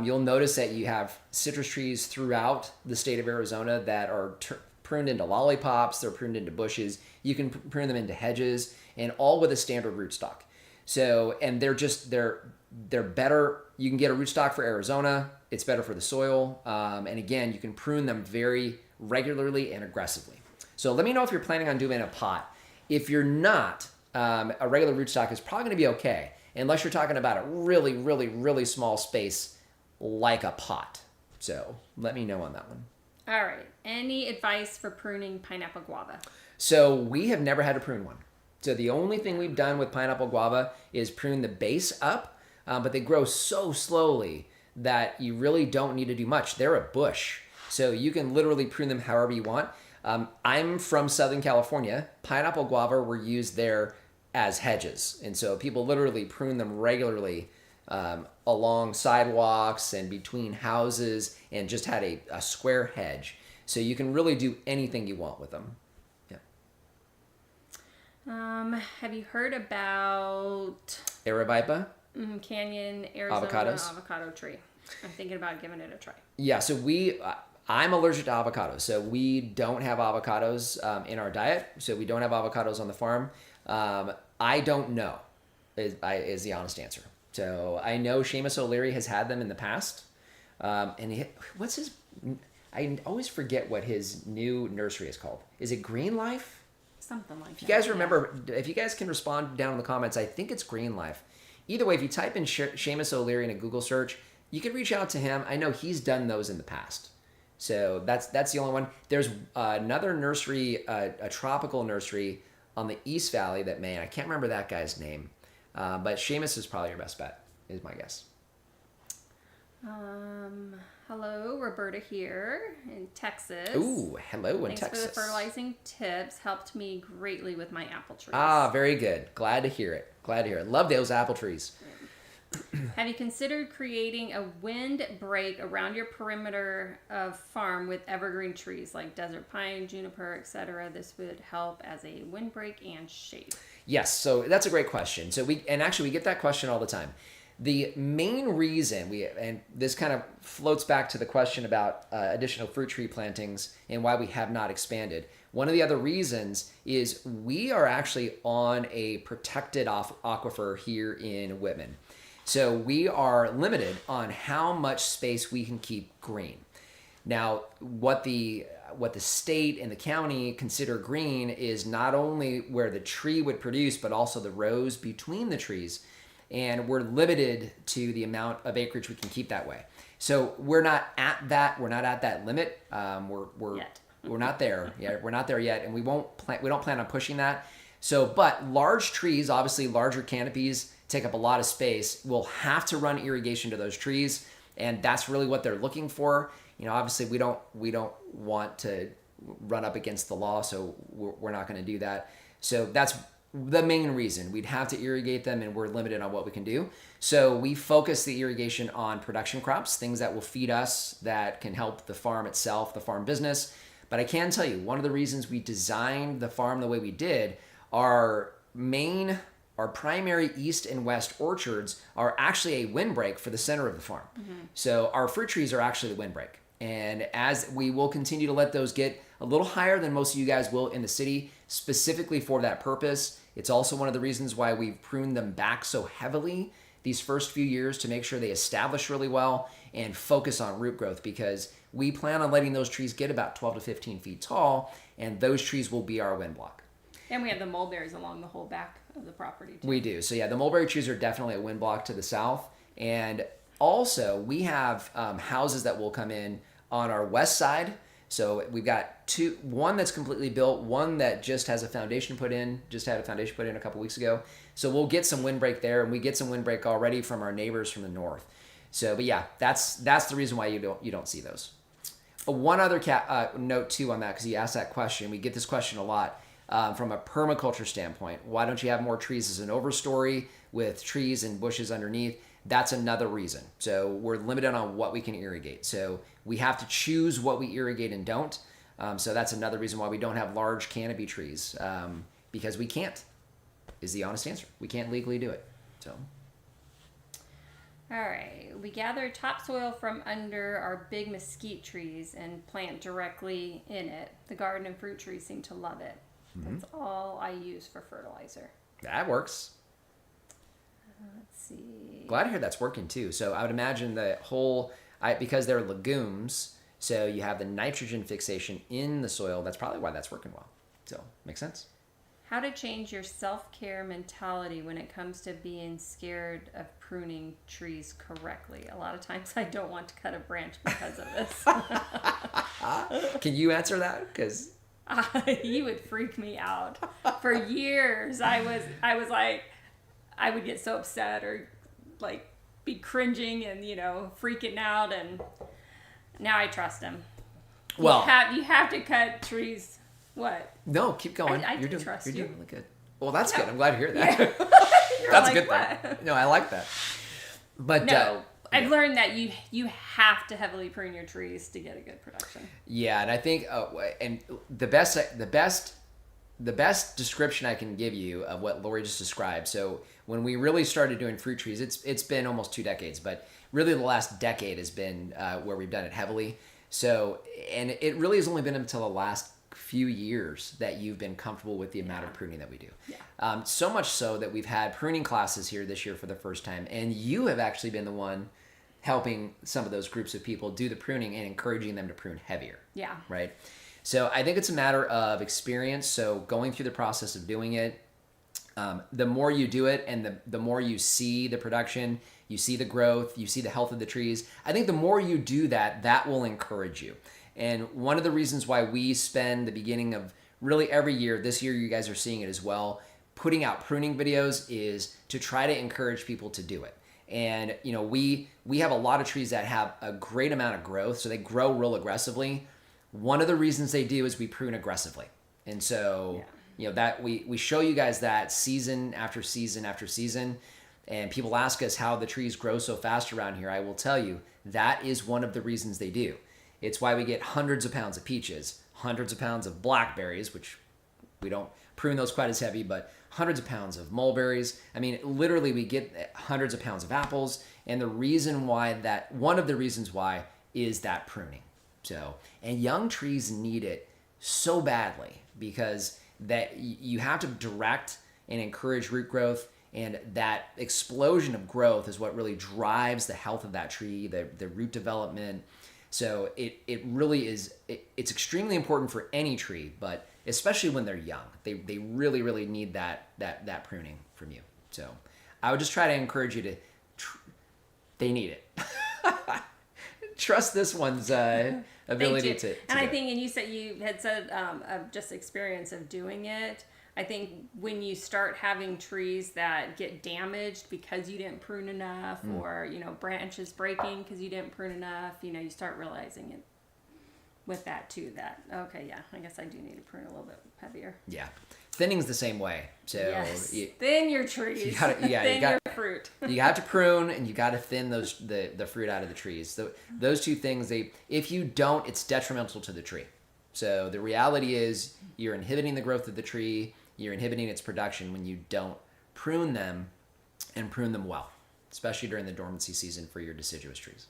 You'll notice that you have citrus trees throughout the state of Arizona that are pruned into lollipops, they're pruned into bushes. You can prune them into hedges, and all with a standard rootstock. So, and they're better. You can get a rootstock for Arizona. It's better for the soil. And again, you can prune them very regularly and aggressively. So let me know if you're planning on doing a pot. If you're not, a regular rootstock is probably going to be okay, unless you're talking about a really, really, really small space like a pot. So let me know on that one. All right. Any advice for pruning pineapple guava? So we have never had to prune one. So the only thing we've done with pineapple guava is prune the base up, but they grow so slowly that you really don't need to do much. They're a bush. So you can literally prune them however you want. I'm from Southern California. Pineapple guava were used there as hedges. And so people literally prune them regularly along sidewalks and between houses and just had a square hedge. So you can really do anything you want with them. Yeah. Have you heard about Arabica? Canyon Arizona Avocados? avocado tree? I'm thinking about giving it a try. Yeah, so I'm allergic to avocados, so we don't have avocados in our diet. So we don't have avocados on the farm. I don't know, is the honest answer. So I know Seamus O'Leary has had them in the past, and what's his? I always forget what his new nursery is called. Is it Green Life? Something like that. If you guys remember, if you guys can respond down in the comments, I think it's Green Life. Either way, if you type in Seamus O'Leary in a Google search, you can reach out to him. I know he's done those in the past. So that's the only one. There's another nursery, a tropical nursery on the East Valley that I can't remember that guy's name. But Seamus is probably your best bet, is my guess. Hello, Roberta here in Texas. Ooh, hello in Thanks Texas. for the fertilizing tips. Helped me greatly with my apple trees. Ah, very good. Glad to hear it. Love those apple trees. Have you considered creating a windbreak around your perimeter of farm with evergreen trees like desert pine, juniper, etc.? This would help as a windbreak and shade. Yes, so that's a great question. So we get that question all the time. The main reason and this kind of floats back to the question about additional fruit tree plantings and why we have not expanded. One of the other reasons is we are actually on a protected aquifer here in Whitman. So we are limited on how much space we can keep green. Now, what the state and the county consider green is not only where the tree would produce, but also the rows between the trees. And we're limited to the amount of acreage we can keep that way. So we're not at that limit. We're not there. Yeah, we're not there yet, and we don't plan on pushing that. So, but large trees, obviously larger canopies, take up a lot of space. We'll have to run irrigation to those trees, and that's really what they're looking for. Obviously we don't want to run up against the law, so we're not going to do that. So that's the main reason. We'd have to irrigate them, and we're limited on what we can do. So we focus the irrigation on production crops, things that will feed us, that can help the farm itself, the farm business. But I can tell you, one of the reasons we designed the farm the way we did, our primary east and west orchards are actually a windbreak for the center of the farm. Mm-hmm. So our fruit trees are actually the windbreak. And as we will continue to let those get a little higher than most of you guys will in the city, specifically for that purpose. It's also one of the reasons why we've pruned them back so heavily these first few years to make sure they establish really well and focus on root growth, because we plan on letting those trees get about 12 to 15 feet tall, and those trees will be our wind block. And we have the mulberries along the whole back of the property too. We do. So yeah, the mulberry trees are definitely a wind block to the south. And also we have houses that will come in on our west side. So we've got one that's completely built, one that just had a foundation put in a couple weeks ago. So we'll get some windbreak there, and we get some windbreak already from our neighbors from the north. So, but yeah, that's the reason why you don't see those. One other note too on that, because you asked that question. We get this question a lot from a permaculture standpoint. Why don't you have more trees as an overstory with trees and bushes underneath? That's another reason. So we're limited on what we can irrigate. So we have to choose what we irrigate and don't. So that's another reason why we don't have large canopy trees, because we can't, is the honest answer. We can't legally do it. So. All right. We gather topsoil from under our big mesquite trees and plant directly in it. The garden and fruit trees seem to love it. Mm-hmm. That's all I use for fertilizer. That works. Let's see. Glad to hear that's working too. So I would imagine the whole, because they're legumes, so you have the nitrogen fixation in the soil. That's probably why that's working well. So makes sense. How to change your self-care mentality when it comes to being scared of pruning trees correctly. A lot of times I don't want to cut a branch because of this. Can you answer that? Because you would freak me out. For years, I was like, I would get so upset or like be cringing and freaking out, and now I trust him. Well, you have to cut trees. What? No, keep going. You're doing really good. Well, that's good. I'm glad to hear that. Yeah. That's like, a good thing. No, I like that. But no, I've learned that you have to heavily prune your trees to get a good production. Yeah, and I think and the best description I can give you of what Lori just described. So when we really started doing fruit trees, it's been almost 2 decades, but really the last decade has been where we've done it heavily. So, and it really has only been until the last few years that you've been comfortable with the amount of pruning that we do. Yeah. So much so that we've had pruning classes here this year for the first time, and you have actually been the one helping some of those groups of people do the pruning and encouraging them to prune heavier. Yeah. Right? So I think it's a matter of experience. So going through the process of doing it, the more you do it and the more you see the production, you see the growth, you see the health of the trees, I think the more you do that, that will encourage you. And one of the reasons why we spend the beginning of really every year, this year you guys are seeing it as well, putting out pruning videos is to try to encourage people to do it. And we have a lot of trees that have a great amount of growth, so they grow real aggressively. One of the reasons they do is we prune aggressively. And so, that we show you guys that season after season after season. And people ask us how the trees grow so fast around here. I will tell you, that is one of the reasons they do. It's why we get hundreds of pounds of peaches, hundreds of pounds of blackberries, which we don't prune those quite as heavy, but hundreds of pounds of mulberries. I mean, literally we get hundreds of pounds of apples. And one of the reasons why is that pruning. So, and young trees need it so badly because that you have to direct and encourage root growth, and that explosion of growth is what really drives the health of that tree, the root development. So it really is, it's extremely important for any tree, but especially when they're young, they really, really need that pruning from you. So I would just try to encourage you to, they need it. Trust this one's ability to and I do think, and you had said of just experience of doing it. I think when you start having trees that get damaged because you didn't prune enough, or branches breaking because you didn't prune enough, you start realizing it with that too. That okay, yeah, I guess I do need to prune a little bit heavier. Yeah, thinning's the same way. So yes. Thin your trees. You gotta, thin your fruit. You got to prune and you got to thin the fruit out of the trees. Those two things, if you don't, it's detrimental to the tree. So the reality is you're inhibiting the growth of the tree. You're inhibiting its production when you don't prune them and prune them well, especially during the dormancy season for your deciduous trees.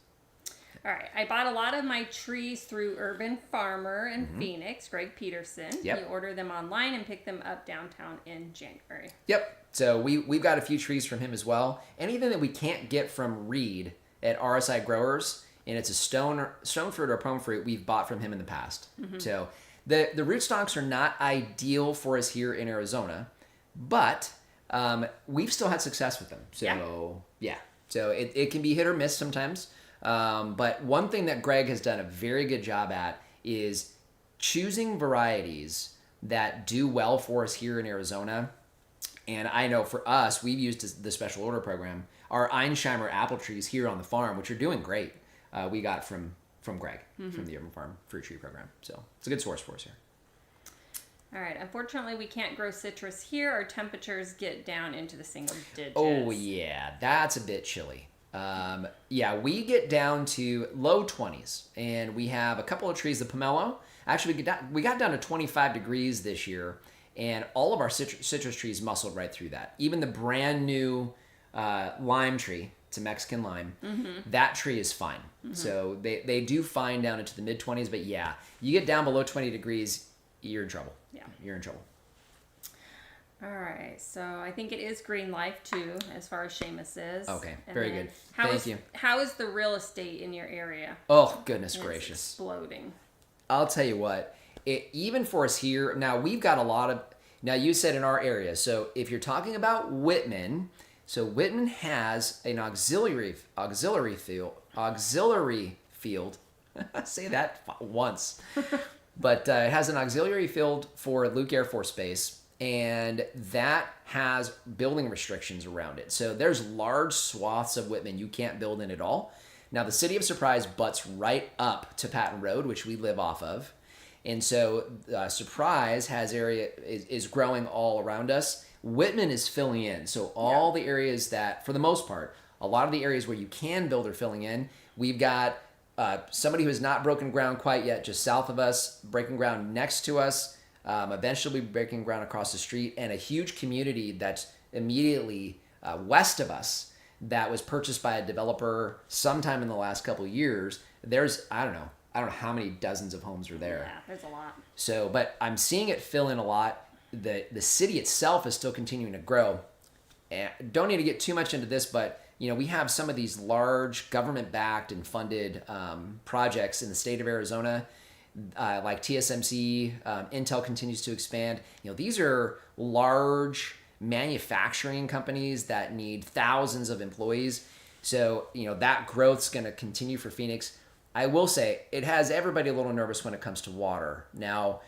All right. I bought a lot of my trees through Urban Farmer in Phoenix, Greg Peterson. Yep. You order them online and pick them up downtown in January. Yep. So we've got a few trees from him as well. Anything that we can't get from Reed at RSI Growers, and it's a stone fruit or plum fruit, we've bought from him in the past. So the rootstocks are not ideal for us here in Arizona, but we've still had success with them. So yeah. So it can be hit or miss sometimes. But one thing that Greg has done a very good job at is choosing varieties that do well for us here in Arizona. And I know for us, we've used the special order program, our Einsheimer apple trees here on the farm, which are doing great. We got from Greg from the Urban Farm Fruit Tree Program. So it's a good source for us here. All right. Unfortunately, we can't grow citrus here. Our temperatures get down into the single digits. Oh, yeah. That's a bit chilly. We get down to low 20s, and we have a couple of trees, the pomelo. Actually, we got down to 25 degrees this year, and all of our citrus trees muscled right through that. Even the brand new lime tree, it's a Mexican lime, that tree is fine. So they do fine down into the mid-20s, but yeah, you get down below 20 degrees, you're in trouble. Yeah. You're in trouble. All right, so I think it is Green Life too, as far as Seamus is. Okay, And very then good. Thank you. How is the real estate in your area? Oh, goodness It's gracious. exploding. I'll tell you what, even for us here, now we've got a lot of, now you said in our area, so if you're talking about Whitman, so Whitman has an auxiliary field, say that once, but it has an auxiliary field for Luke Air Force Base, and that has building restrictions around it. So there's large swaths of Whitman you can't build in at all. Now, the City of Surprise butts right up to Patton Road, which we live off of. And so Surprise is growing all around us. Whitman is filling in. So all the areas that, for the most part, a lot of the areas where you can build are filling in. We've got somebody who has not broken ground quite yet, just south of us, breaking ground next to us. Eventually, we'll be breaking ground across the street, and a huge community that's immediately west of us that was purchased by a developer sometime in the last couple of years. There's, I don't know how many dozens of homes are there. Yeah, there's a lot. So, but I'm seeing it fill in a lot. The city itself is still continuing to grow. And don't need to get too much into this, but we have some of these large government-backed and funded projects in the state of Arizona, like TSMC. Intel continues to expand. These are large manufacturing companies that need thousands of employees. So, that growth's going to continue for Phoenix. I will say it has everybody a little nervous when it comes to water. Now,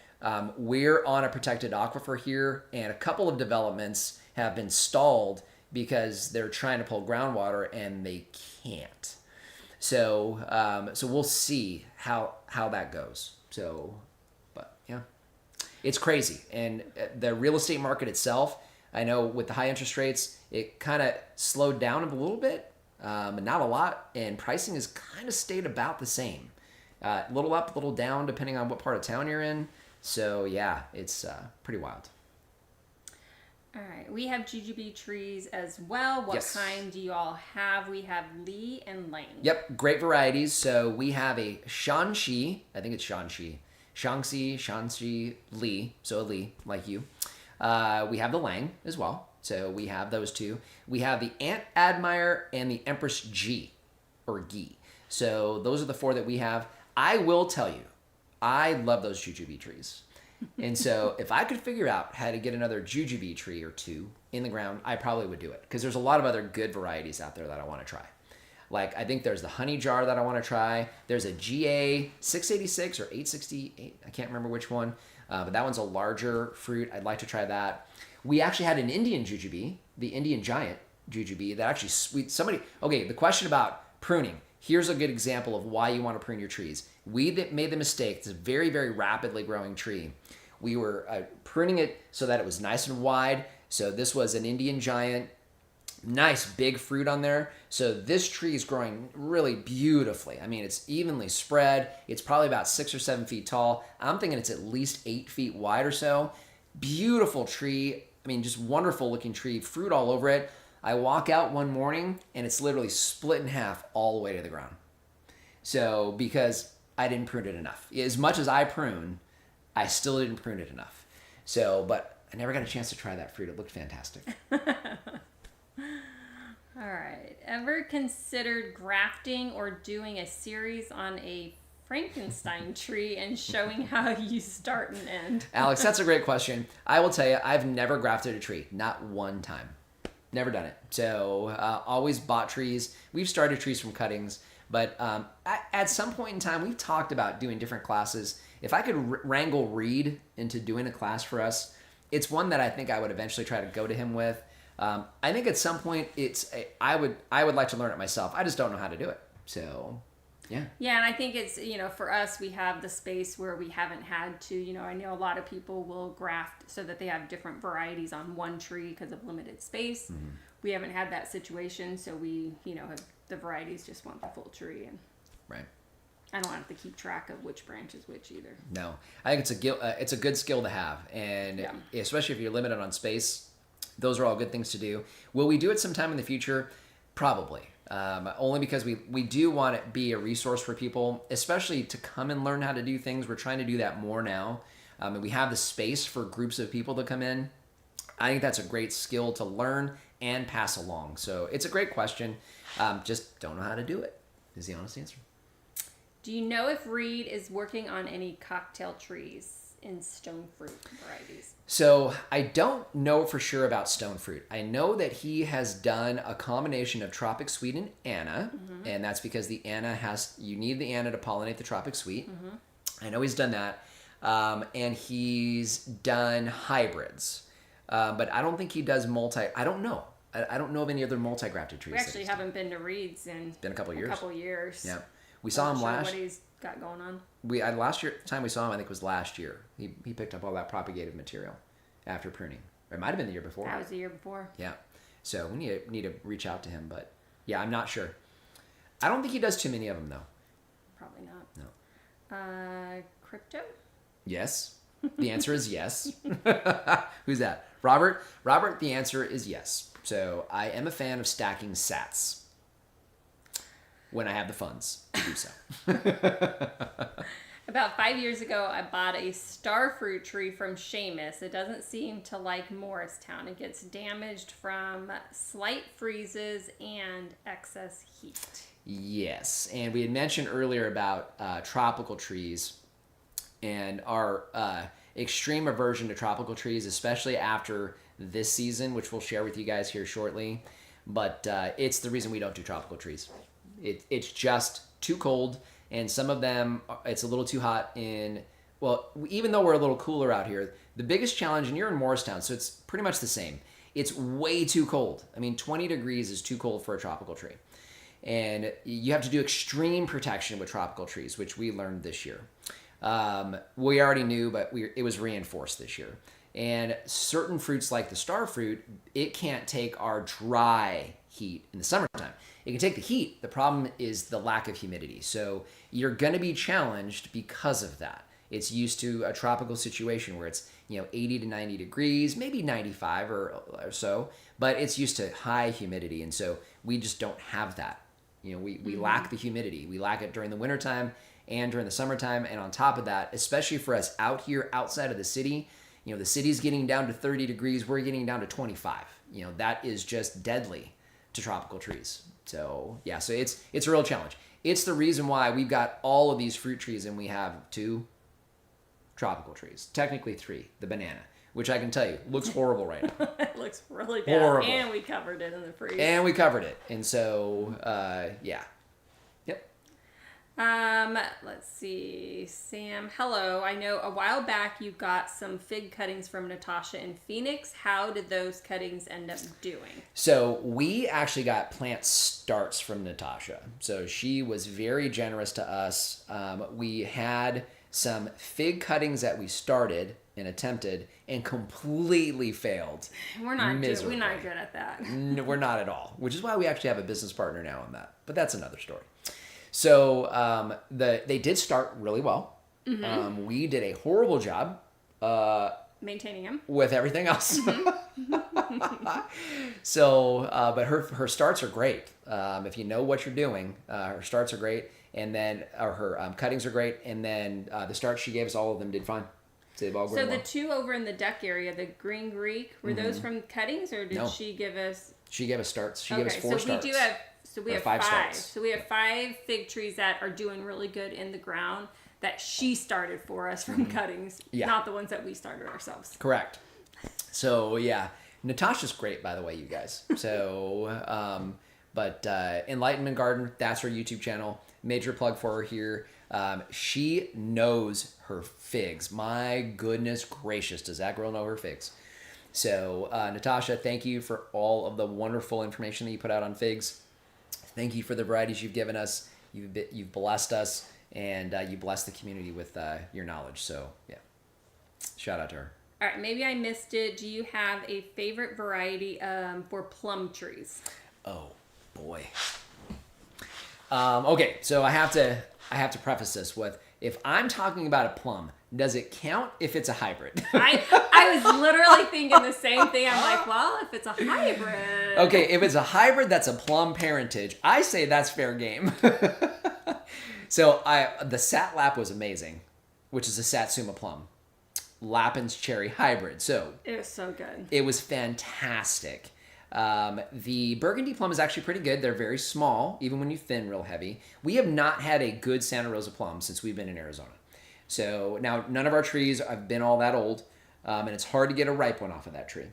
we're on a protected aquifer here, and a couple of developments have been stalled because they're trying to pull groundwater and they can't. So, so we'll see how that goes. So, but yeah, it's crazy. And the real estate market itself, I know with the high interest rates, it kind of slowed down a little bit, but not a lot. And pricing has kind of stayed about the same. A little up, a little down, depending on what part of town you're in. So yeah, it's pretty wild. All right, we have jujube trees as well. What Yes. kind do you all have? We have Lee and Lane. Yep, great varieties. So we have a Shanxi, I think it's Shanxi, Shanxi Li, so a Li, like you. We have the Lang as well. So we have those two. We have the Aunt Admire and the Empress G, or Gi. So those are the four that we have. I will tell you, I love those jujube trees. And so if I could figure out how to get another jujube tree or two in the ground, I probably would do it. Because there's a lot of other good varieties out there that I want to try. Like, I think there's the honey jar that I want to try. There's a GA 686 or 868. I can't remember which one. But that one's a larger fruit. I'd like to try that. We actually had an Indian jujube, the Indian giant jujube, that actually sweet. Okay, the question about pruning. Here's a good example of why you want to prune your trees. We made the mistake. It's a very, very rapidly growing tree. We were pruning it so that it was nice and wide. So this was an Indian giant, nice big fruit on there. So this tree is growing really beautifully. I mean, it's evenly spread. It's probably about 6 or 7 feet tall. I'm thinking it's at least 8 feet wide or so. Beautiful tree. I mean, just wonderful looking tree, fruit all over it. I walk out one morning and it's literally split in half all the way to the ground. So, because I didn't prune it enough. As much as I prune, I still didn't prune it enough. So, but I never got a chance to try that fruit. It looked fantastic. All right. Ever considered grafting or doing a series on a Frankenstein tree and showing how you start and end? Alex, that's a great question. I will tell you, I've never grafted a tree. Not one time. Never done it. So always bought trees. We've started trees from cuttings. But at some point in time, we've talked about doing different classes. If I could wrangle Reed into doing a class for us, it's one that I think I would eventually try to go to him with. I think at some point I would like to learn it myself. I just don't know how to do it. So, yeah. Yeah, and I think it's, for us, we have the space where we haven't had to, I know a lot of people will graft so that they have different varieties on one tree because of limited space. Mm-hmm. We haven't had that situation, so we, have, the varieties just want the full tree. And right. I don't have to keep track of which branch is which either. No, I think it's a good skill to have. And especially if you're limited on space, those are all good things to do. Will we do it sometime in the future? Probably. Only because we do want to be a resource for people, especially to come and learn how to do things. We're trying to do that more now. And we have the space for groups of people to come in. I think that's a great skill to learn and pass along. So it's a great question. Just don't know how to do it, is the honest answer. Do you know if Reed is working on any cocktail trees in stone fruit varieties? So I don't know for sure about stone fruit. I know that he has done a combination of tropic sweet and Anna, and that's because the Anna you need the Anna to pollinate the tropic sweet. I know he's done that, and he's done hybrids, but I don't think he does I don't know. I don't know of any other multi-grafted trees. We actually haven't been to Reed's in been a couple years. Yeah. We saw him last. What he's got going on. Last year, the time we saw him, I think was last year. He picked up all that propagated material after pruning. Or it might have been the year before. That was the year before. Yeah. So we need to reach out to him, but Yeah, I'm not sure. I don't think he does too many of them though. Probably not. No. Crypto? Yes. The answer is yes. Who's that? Robert? Robert, the answer is yes. So I am a fan of stacking sats when I have the funds to do so. About 5 years ago, I bought a star fruit tree from Seamus. It doesn't seem to like Morristown. It gets damaged from slight freezes and excess heat. Yes, and we had mentioned earlier about tropical trees and our extreme aversion to tropical trees, especially after this season, which we'll share with you guys here shortly. But it's the reason we don't do tropical trees. It's just too cold, and some of them, it's a little too hot in, well, even though we're a little cooler out here, the biggest challenge, and you're in Morristown, so it's pretty much the same. It's way too cold. I mean, 20 degrees is too cold for a tropical tree. And you have to do extreme protection with tropical trees, which we learned this year. We already knew, but it was reinforced this year. And certain fruits like the star fruit, it can't take our dry heat in the summertime. It can take the heat. The problem is the lack of humidity. So you're going to be challenged because of that. It's used to a tropical situation where it's 80 to 90 degrees, maybe 95 or so, but it's used to high humidity. And so we just don't have that. We lack the humidity. We lack it during the wintertime and during the summertime. And on top of that, especially for us out here outside of the city, the city's getting down to 30 degrees. We're getting down to 25. That is just deadly to tropical trees. So yeah, so it's a real challenge. It's the reason why we've got all of these fruit trees and we have 2 tropical trees. Technically 3, the banana, which I can tell you looks horrible right now. It looks really bad. Horrible. And we covered it in the freeze. And we covered it. And so, yeah. Yep. Let's see. Sam, hello. I know a while back you got some fig cuttings from Natasha in Phoenix. How did those cuttings end up doing? So we actually got plant starts from Natasha. So she was very generous to us. We had some fig cuttings that we started and attempted and completely failed. We're not good at that. No, we're not at all, which is why we actually have a business partner now on that. But that's another story. So they did start really well. Mm-hmm. We did a horrible job maintaining them with everything else. Mm-hmm. So, but her starts are great. If you know what you're doing, her starts are great, and then her cuttings are great, and then the starts she gave us, all of them did fine. So they've all grown well. The 2 over in the deck area, the Green Greek, were those from cuttings, or did she give us? She gave us starts. She gave us 4 starts. We have 5 starts. So we have 5 fig trees that are doing really good in the ground that she started for us from cuttings, not the ones that we started ourselves. Correct. So yeah, Natasha's great, by the way, you guys. So, but Enlightenment Garden, that's her YouTube channel. Major plug for her here. She knows her figs. My goodness gracious, does that girl know her figs? So, Natasha, thank you for all of the wonderful information that you put out on figs. Thank you for the varieties you've given us. You've blessed us, and you blessed the community with your knowledge. So, yeah, shout out to her. All right, maybe I missed it. Do you have a favorite variety for plum trees? Oh boy. Okay, so I have to preface this with, if I'm talking about a plum, does it count if it's a hybrid? I was literally thinking the same thing. I'm like, well, if it's a hybrid. Okay, if it's a hybrid that's a plum parentage, I say that's fair game. So the Satlap was amazing, which is a Satsuma plum. Lapin's cherry hybrid. So it was so good. It was fantastic. The Burgundy plum is actually pretty good. They're very small, even when you thin real heavy. We have not had a good Santa Rosa plum since we've been in Arizona. So now none of our trees have been all that old, and it's hard to get a ripe one off of that tree.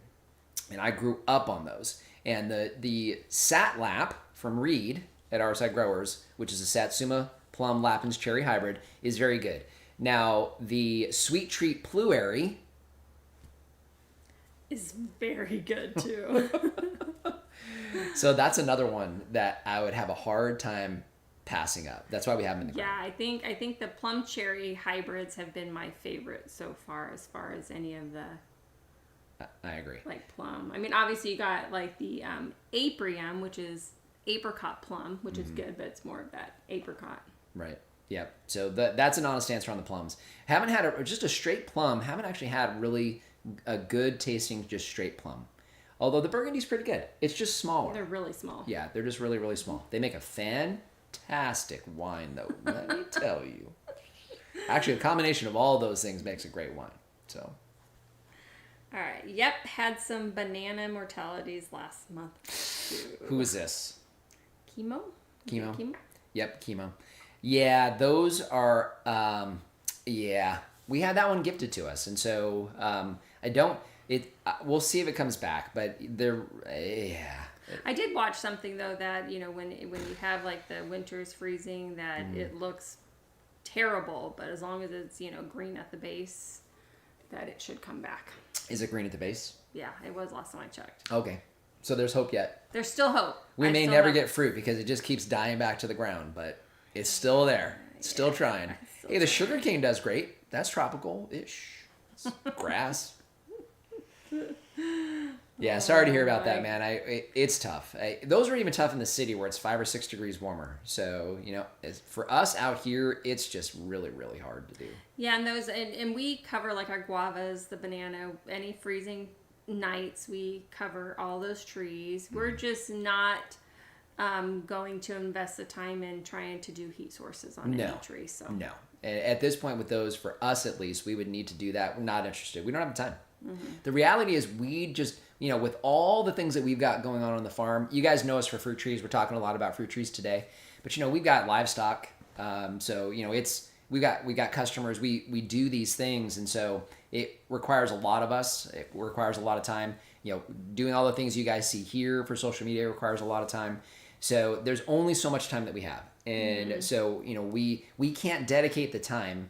And I grew up on those. And the Satlap from Reed at Our Side Growers, which is a Satsuma plum Lapin's cherry hybrid, is very good. Now the Sweet Treat Pluary is very good too. So that's another one that I would have a hard time passing up. That's why we have them in the ground. Yeah, I think the plum cherry hybrids have been my favorite so far as any of the. I agree. Like plum. I mean, obviously you got like the Aprium, which is apricot plum, which is good, but it's more of that apricot. Right. Yep. So that's an honest answer on the plums. Haven't had just a straight plum. Haven't actually had really a good tasting just straight plum. Although the Burgundy's pretty good. It's just smaller. They're really small. Yeah, they're just really, really small. They make a fantastic wine, though. Let me tell you. Actually, a combination of all those things makes a great wine. So. All right. Yep. Had some banana mortalities last month too. Who is this? Chemo? Chemo? Chemo? Yep, chemo. Yeah, those are. Yeah, we had that one gifted to us, and so I don't. We'll see if it comes back, but they're. Yeah. I did watch something though that when you have like the winter's freezing that it looks terrible, but as long as it's green at the base, that it should come back. Is it green at the base? Yeah, it was last time I checked. Okay, so there's hope yet. There's still hope. We may never get fruit because it just keeps dying back to the ground, but it's still there. It's still trying. Hey, the sugarcane does great. That's tropical-ish. It's grass. Yeah, sorry to hear about that, man. It's tough. Those are even tough in the city where it's 5 or 6 degrees warmer. So, for us out here, it's just really, really hard to do. Yeah, and those and we cover like our guavas, the banana, any freezing nights, we cover all those trees. We're just not going to invest the time in trying to do heat sources on any tree. So no. At this point with those, for us at least, we would need to do that. We're not interested. We don't have the time. Mm-hmm. The reality is we just, with all the things that we've got going on the farm, you guys know us for fruit trees. We're talking a lot about fruit trees today. But, we've got livestock. So, we got customers. We do these things. And so it requires a lot of us. It requires a lot of time. Doing all the things you guys see here for social media requires a lot of time. So there's only so much time that we have. And so, we can't dedicate the time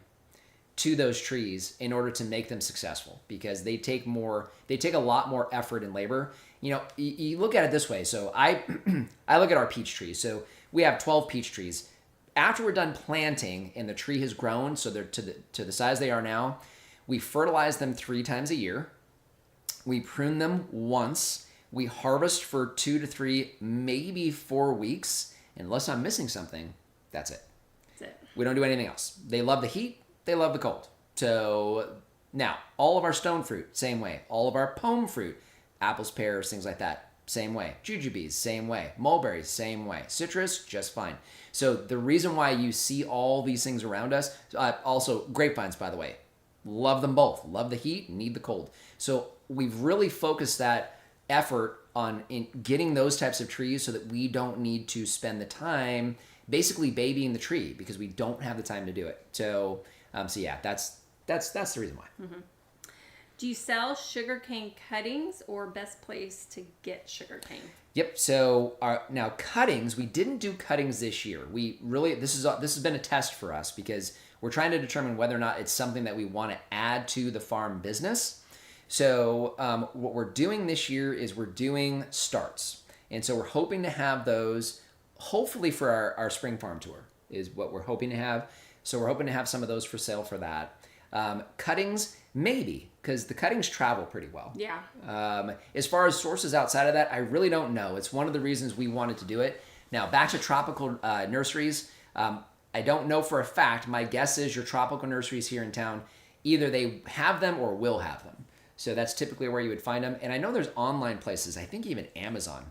to those trees in order to make them successful because they take a lot more effort and labor. You look at it this way. So I look at our peach trees. So we have 12 peach trees. After we're done planting and the tree has grown, so they're to the size they are now, we fertilize them 3 times a year. We prune them once. We harvest for 2 to 3, maybe 4 weeks. Unless I'm missing something, that's it. That's it. We don't do anything else. They love the heat. They love the cold. So now, all of our stone fruit, same way. All of our pome fruit, apples, pears, things like that, same way. Jujubes, same way. Mulberries, same way. Citrus, just fine. So the reason why you see all these things around us, also grapevines, by the way, love them both. Love the heat, need the cold. So we've really focused that effort on getting those types of trees so that we don't need to spend the time basically babying the tree because we don't have the time to do it. So yeah, that's the reason why. Mm-hmm. Do you sell sugarcane cuttings or best place to get sugarcane? Yep. So now cuttings, we didn't do cuttings this year. We really this has been a test for us because we're trying to determine whether or not it's something that we want to add to the farm business. So what we're doing this year is we're doing starts, and so we're hoping to have those hopefully for our spring farm tour is what we're hoping to have. So we're hoping to have some of those for sale for that. Cuttings, maybe, because the cuttings travel pretty well. Yeah. As far as sources outside of that, I really don't know. It's one of the reasons we wanted to do it. Now, back to tropical nurseries. I don't know for a fact. My guess is your tropical nurseries here in town, either they have them or will have them. So that's typically where you would find them. And I know there's online places, I think even Amazon.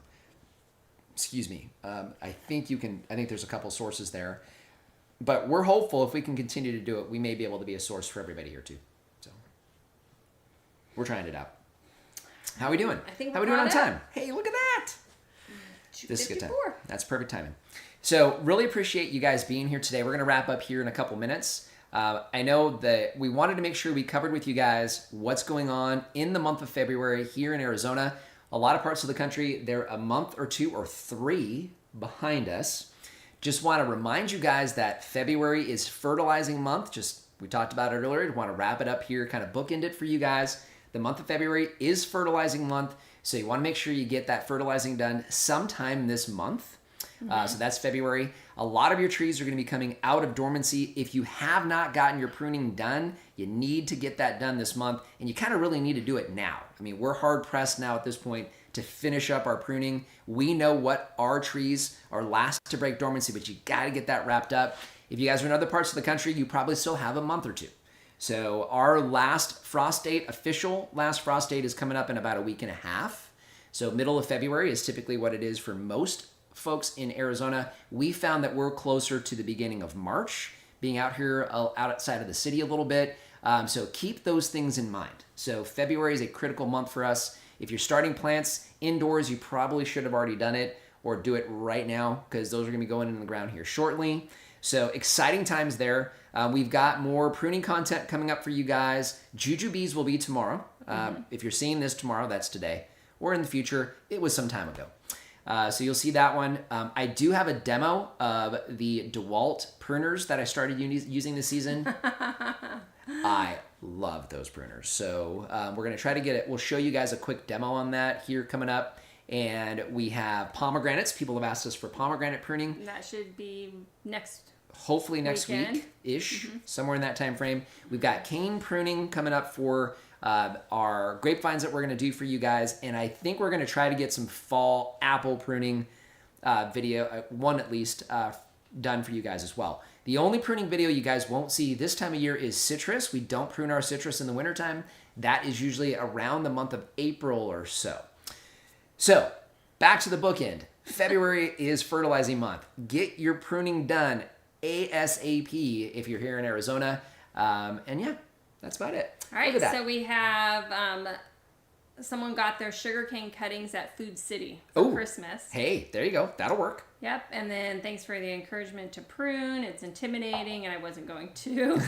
Excuse me. I think there's a couple sources there. But we're hopeful if we can continue to do it, we may be able to be a source for everybody here too. So we're trying it out. How are we doing? I think How are we doing on time? Hey, look at that. This is good time. That's perfect timing. So really appreciate you guys being here today. We're going to wrap up here in a couple minutes. I know that we wanted to make sure we covered with you guys what's going on in the month of February here in Arizona. A lot of parts of the country, they're a month or 2 or 3 behind us. Just want to remind you guys that February is fertilizing month. We talked about it earlier. Want to wrap it up here, kind of bookend it for you guys. The month of February is fertilizing month. So you want to make sure you get that fertilizing done sometime this month. So that's February. A lot of your trees are going to be coming out of dormancy. If you have not gotten your pruning done, you need to get that done this month, and you kind of really need to do it now. I mean, we're hard pressed now at this point to finish up our pruning. We know what our trees are last to break dormancy, but you got to get that wrapped up. If you guys are in other parts of the country, you probably still have a month or two. So our last frost date, official last frost date, is coming up in about a week and a half. So middle of February is typically what it is for most folks in Arizona. We found that we're closer to the beginning of March, being out here outside of the city a little bit. So keep those things in mind. So February is a critical month for us. If you're starting plants indoors, you probably should have already done it, or do it right now, because those are going to be going in the ground here shortly. So exciting times there. We've got more pruning content coming up for you guys. Jujubes will be tomorrow. If you're seeing this tomorrow, that's today. Or in the future, it was some time ago. So you'll see that one. I do have a demo of the DeWalt pruners that I started using this season. I love those pruners. So we're going to try to get it. We'll show you guys a quick demo on that here coming up. And we have pomegranates. People have asked us for pomegranate pruning. That should be hopefully next week-ish, somewhere in that time frame. We've got cane pruning coming up for our grapevines that we're going to do for you guys. And I think we're going to try to get some fall apple pruning video, one at least, done for you guys as well. The only pruning video you guys won't see this time of year is citrus. We don't prune our citrus in the wintertime. That is usually around the month of April or so. So, back to the bookend. February is fertilizing month. Get your pruning done ASAP if you're here in Arizona. And yeah, that's about it. All right, so we have someone got their sugarcane cuttings at Food City for Christmas. Hey, there you go. That'll work. Yep, and then thanks for the encouragement to prune. It's intimidating, and I wasn't going to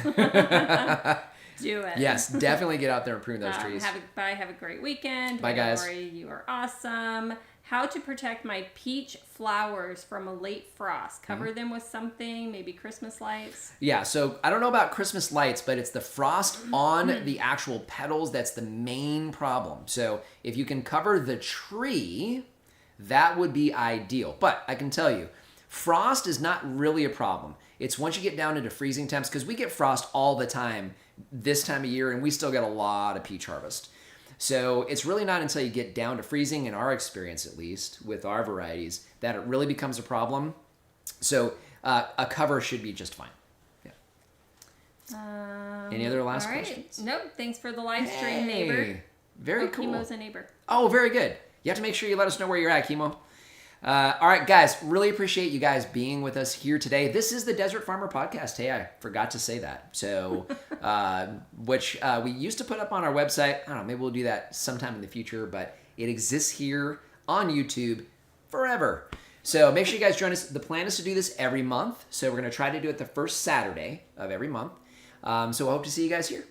do it. Yes, definitely get out there and prune those trees. Have a great weekend. Bye, guys. Lori, you are awesome. How to protect my peach flowers from a late frost. Cover them with something, maybe Christmas lights. Yeah, so I don't know about Christmas lights, but it's the frost on the actual petals that's the main problem. So if you can cover the tree, that would be ideal. But I can tell you, frost is not really a problem. It's once you get down into freezing temps, because we get frost all the time this time of year, and we still get a lot of peach harvest. So it's really not until you get down to freezing, in our experience at least, with our varieties, that it really becomes a problem. So a cover should be just fine. Yeah. Any other last questions? Nope. Thanks for the live stream, neighbor. Very cool. Chemo's a neighbor. Oh, very good. You have to make sure you let us know where you're at, Chemo. All right, guys, really appreciate you guys being with us here today. This is the Desert Farmer Podcast. Hey, I forgot to say that. So, which we used to put up on our website. I don't know, maybe we'll do that sometime in the future, but it exists here on YouTube forever. So make sure you guys join us. The plan is to do this every month. So we're going to try to do it the first Saturday of every month. So I hope to see you guys here.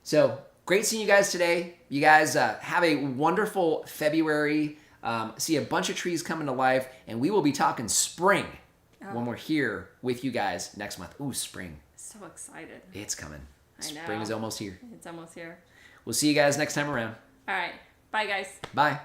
So great seeing you guys today. You guys have a wonderful February. See a bunch of trees coming to life, and we will be talking spring when we're here with you guys next month. Ooh, spring. So excited. It's coming. I know. Spring is almost here. It's almost here. We'll see you guys next time around. All right. Bye, guys. Bye.